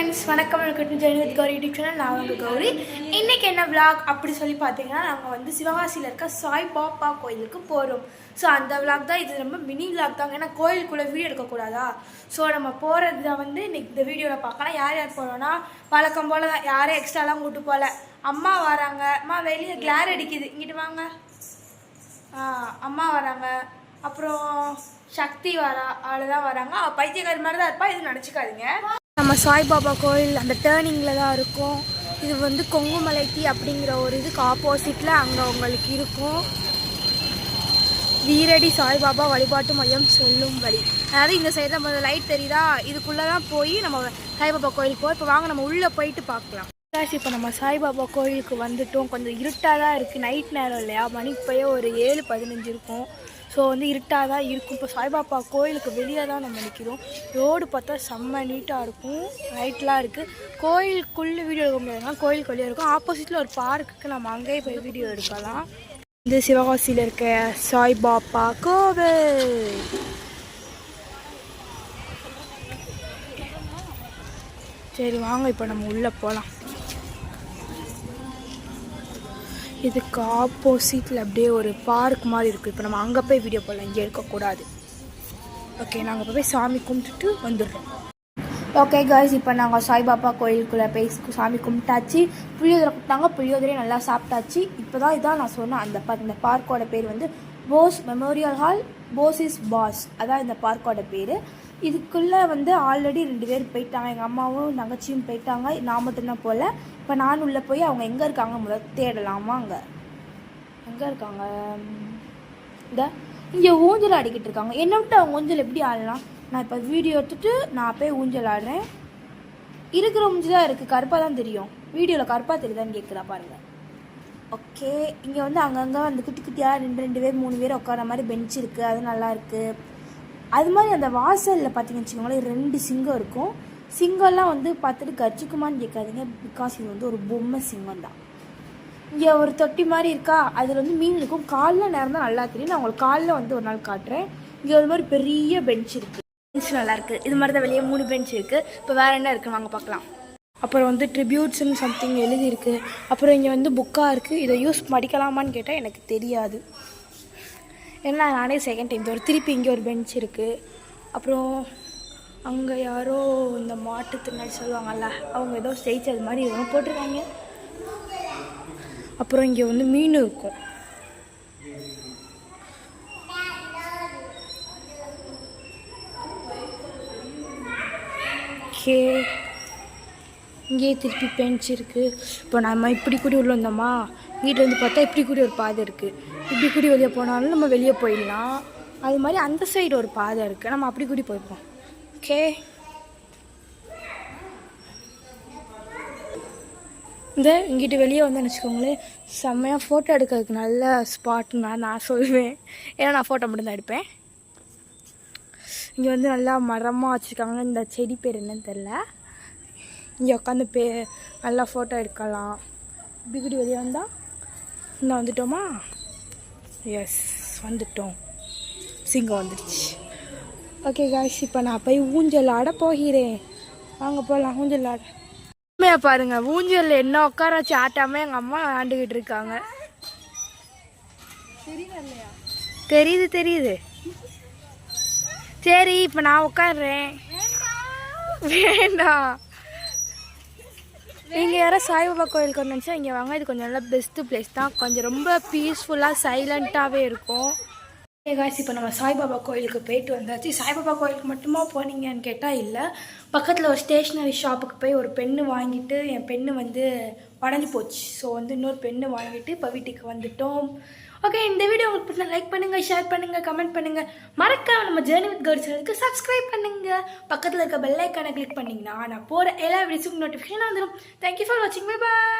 Friends, வணக்கம். Welcome to journey with Gowri YouTube channel. நான் உங்கள் கௌரி. இன்றைக்கி என்ன விளாக் அப்படி சொல்லி பார்த்தீங்கன்னா, நாங்கள் வந்து சிவகாசியில் இருக்க சாய் பாபா கோயிலுக்கு போகிறோம். ஸோ அந்த விளாக் தான். இது ரொம்ப மினி விளாக் தாங்க. ஏன்னா கோயிலுக்குள்ளே வீடியோ எடுக்கக்கூடாதா? ஸோ நம்ம போகிறது தான் வந்து இன்றைக்கி இந்த வீடியோவில் பார்க்கலாம். யார் யார் போகிறோன்னா வழக்கம் போல் தான். யாரும் எக்ஸ்ட்ராலாம் கூட்டு போகல. அம்மா வராங்க. அம்மா வெளியே கிளார் அடிக்குது, இங்கிட்டு வாங்க. அம்மா வராங்க, அப்புறம் சக்தி வரா, அவ்வளோதான் வராங்க. பைத்தியக்காரி மாதிரி தான் இருப்பா, இது நினச்சிக்காதீங்க. நம்ம சாய்பாபா கோயில் அந்த டேர்னிங்கில் தான் இருக்கும். இது வந்து கொங்குமலைத்தி அப்படிங்கிற ஒரு இதுக்கு ஆப்போசிட்டில் அங்கே உங்களுக்கு இருக்கும். வீரடி சாய்பாபா வழிபாட்டு மையம் செல்லும் வழி. அதாவது இந்த சைடு நம்ம லைட் தெரியுதா, இதுக்குள்ளே தான் போய் நம்ம சாய்பாபா கோயிலுக்கு போய் இப்போ வாங்க நம்ம உள்ளே போயிட்டு பார்க்கலாம். இப்போ நம்ம சாய்பாபா கோயிலுக்கு வந்துட்டோம். கொஞ்சம் இருட்டாக தான் இருக்குது, நைட் நேரம் இல்லையா, மணி போய் ஒரு 7:15 இருக்கும். ஸோ வந்து இருட்டாக தான் இருக்கும். இப்போ சாய்பாபா கோயிலுக்கு வெளியே தான் நம்ம நிற்கிறோம். ரோடு பார்த்தா செம்ம நீட்டாக இருக்கும், லைட்லாம் இருக்குது. கோயிலுக்குள்ளே வீடியோ எடுக்க முடியாதுன்னா கோயிலுக்கு வெளியே இருக்கும். ஆப்போசிட்டில் ஒரு பார்க்குக்கு நம்ம அங்கேயே போய் வீடியோ எடுக்கலாம். இந்த சிவகாசியில் இருக்க சாய்பாபா கோவில். சரி வாங்க இப்போ நம்ம உள்ளே போகலாம். இதுக்கு ஆப்போசிட்டில் அப்படியே ஒரு பார்க் மாதிரி இருக்குது. இப்போ நம்ம அங்கே போய் வீடியோ போடலாம், இங்கே இருக்கக்கூடாது. ஓகே, நாங்கள் போய் சாமி கும்பிட்டுட்டு வந்துடுறோம். ஓகே காய்ஸ், இப்போ நாங்கள் சாய்பாபா கோயிலுக்குள்ளே போய் சாமி கும்பிட்டாச்சு. புளியோதரை கொடுத்தாங்க, புளியோதரையை நல்லா சாப்பிட்டாச்சு. இப்போ தான் இதான் நான் சொன்னேன், இந்த பார்க்கோட பேர் வந்து Bose memorial hall. Bose is boss, அதான் இந்த பார்க்கோட பேர். இதுக்குள்ளே வந்து ஆல்ரெடி 2 பேர் போயிட்டாங்க. எங்கள் அம்மாவும் தங்கச்சியும் போயிட்டாங்க, நான் மட்டும்தான் போகல. இப்போ நான் உள்ளே போய் அவங்க எங்கே இருக்காங்க முதல்ல தேடலாமா. அங்கே எங்கே இருக்காங்க? இங்கே ஊஞ்சல் ஆடிக்கிட்டு இருக்காங்க. என்னை விட்டு அவங்க ஊஞ்சல் எப்படி ஆடலாம்? நான் இப்போ வீடியோ எடுத்துகிட்டு நான் போய் ஊஞ்சல் ஆடுறேன். இருக்கிற ஊஞ்சல் தான் இருக்குது, கருப்பாக தான் தெரியும். வீடியோவில் கருப்பாக தெரியுதான்னு கேட்குறா பாருங்கள். ஓகே, இங்கே வந்து அங்கங்கே வந்து குட்டி குட்டியாக 2 பேர் 3 பேர் உட்கார மாதிரி பெஞ்ச் இருக்குது, அது நல்லாயிருக்கு. அது மாதிரி அந்த வாசலில் பார்த்தீங்கன்னு வச்சுக்கோங்களேன் 2 சிங்கம் இருக்கும். சிங்கம்லாம் வந்து பார்த்துட்டு கர்ஜிக்குமான்னு கேட்காதீங்க, பிகாஸ் இது வந்து ஒரு பொம்மை சிங்கம் தான். இங்கே ஒரு தொட்டி மாதிரி இருக்கா, அதில் வந்து மீன் இருக்கும். காலில் நேரம் தான் நல்லா தெரியும், நான் உங்களுக்கு காலில் வந்து ஒரு நாள் காட்டுறேன். இங்கே ஒரு மாதிரி பெரிய பெஞ்ச் இருக்குது, பெஞ்ச் நல்லாயிருக்கு. இது மாதிரி தான் வெளியே 3 பெஞ்ச் இருக்குது. இப்போ வேறு என்ன இருக்குது வாங்க பார்க்கலாம். அப்புறம் வந்து ட்ரிபியூட்ஸ்ன்னு சம்திங் எழுதியிருக்கு. அப்புறம் இங்கே வந்து புக்காக இருக்குது. இதை யூஸ் படிக்கலாமான்னு கேட்டால் எனக்கு தெரியாது, ஏன்னா நானே செகண்ட் டைம் ஒரு திருப்பி இங்கே ஒரு பெஞ்ச் இருக்குது. அப்புறம் அங்கே யாரோ இந்த மாட்டுத்திறனாளி சொல்லுவாங்கள்ல, அவங்க ஏதோ ஜெயிச்சது மாதிரி எதுவும் போட்டிருக்காங்க. அப்புறம் இங்கே வந்து மீன் இருக்கும். ஓகே, இங்கேயே திருப்பி பெஞ்ச் இருக்குது. இப்போ நம்ம இப்படி கூடி உள்ள வந்தோமா, வீட்டிலேருந்து பார்த்தா இப்படி கூடி ஒரு பாதை இருக்குது. இப்படி கூடி வெளியே போனாலும் நம்ம வெளியே போயிடலாம். அது மாதிரி அந்த சைடு ஒரு பாதை இருக்குது, நம்ம அப்படி கூடி போய்ப்போம். ஓகே, இந்த இங்கிட்டு வெளியே வந்து வச்சுக்கோங்களேன், செம்மையாக ஃபோட்டோ எடுக்கிறதுக்கு நல்ல ஸ்பாட்னா நான் சொல்லுவேன். ஏன்னா நான் ஃபோட்டோ மட்டும்தான் எடுப்பேன். இங்கே வந்து நல்லா மரமாக வச்சுருக்காங்க. இந்த செடி பேர் என்னன்னு தெரில. இங்கே உட்காந்து நல்லா ஃபோட்டோ எடுக்கலாம். இப்படி கூடி வெளியே வந்தால் இன்னும் வந்துட்டோமா? எஸ், வந்துட்டோம். சிங்கம் வந்துடுச்சு. ஓகே காய்ஸ், இப்போ நான் போய் ஊஞ்சல் ஆட போகிறேன். வாங்க போகலாம் ஊஞ்சல் ஆட. உண்மையாக பாருங்கள், ஊஞ்சலில் என்ன உட்கார வச்சு ஆட்டாமல் எங்கள் அம்மா ஆண்டுக்கிட்டு இருக்காங்க. தெரியுது தெரியுது. சரி, இப்போ நான் உட்காடுறேன். வேண்டாம், நீங்கள் யாரும் சாய்பாபா கோயிலுக்கு வந்துச்சா இங்கே வாங்க. இது கொஞ்சம் நல்லா பெஸ்ட்டு பிளேஸ் தான். கொஞ்சம் ரொம்ப பீஸ்ஃபுல்லாக சைலண்ட்டாகவே இருக்கும். காய்ஸ், இப்போ நம்ம சாய்பாபா கோயிலுக்கு போயிட்டு வந்தாச்சு. சாய்பாபா கோயிலுக்கு மட்டுமா போனீங்கன்னு கேட்டால் இல்லை, பக்கத்தில் ஒரு ஸ்டேஷ்னரி ஷாப்புக்கு போய் ஒரு பென்னு வாங்கிட்டு, என் பென்னு வந்து உடஞ்சி போச்சு. ஸோ வந்து இன்னொரு பென்னு வாங்கிட்டு இப்போ வீட்டுக்கு வந்துட்டோம். ஓகே, இந்த வீடியோ உங்களுக்கு பிடிச்சா லைக் பண்ணுங்கள், ஷேர் பண்ணுங்கள், கமெண்ட் பண்ணுங்கள். மறக்காம நம்ம ஜெர்னி வித் கௌரி சேனலுக்கு சப்ஸ்கிரைப் பண்ணுங்கள். பக்கத்தில் இருக்க பெல் ஐக்கானை கிளிக் பண்ணிங்கன்னா நான் போகிற எல்லா வீடியோஸுக்கும் நோட்டிஃபிகேஷன் வந்துடும். தேங்க்யூ ஃபார் வாட்சிங். Bye bye.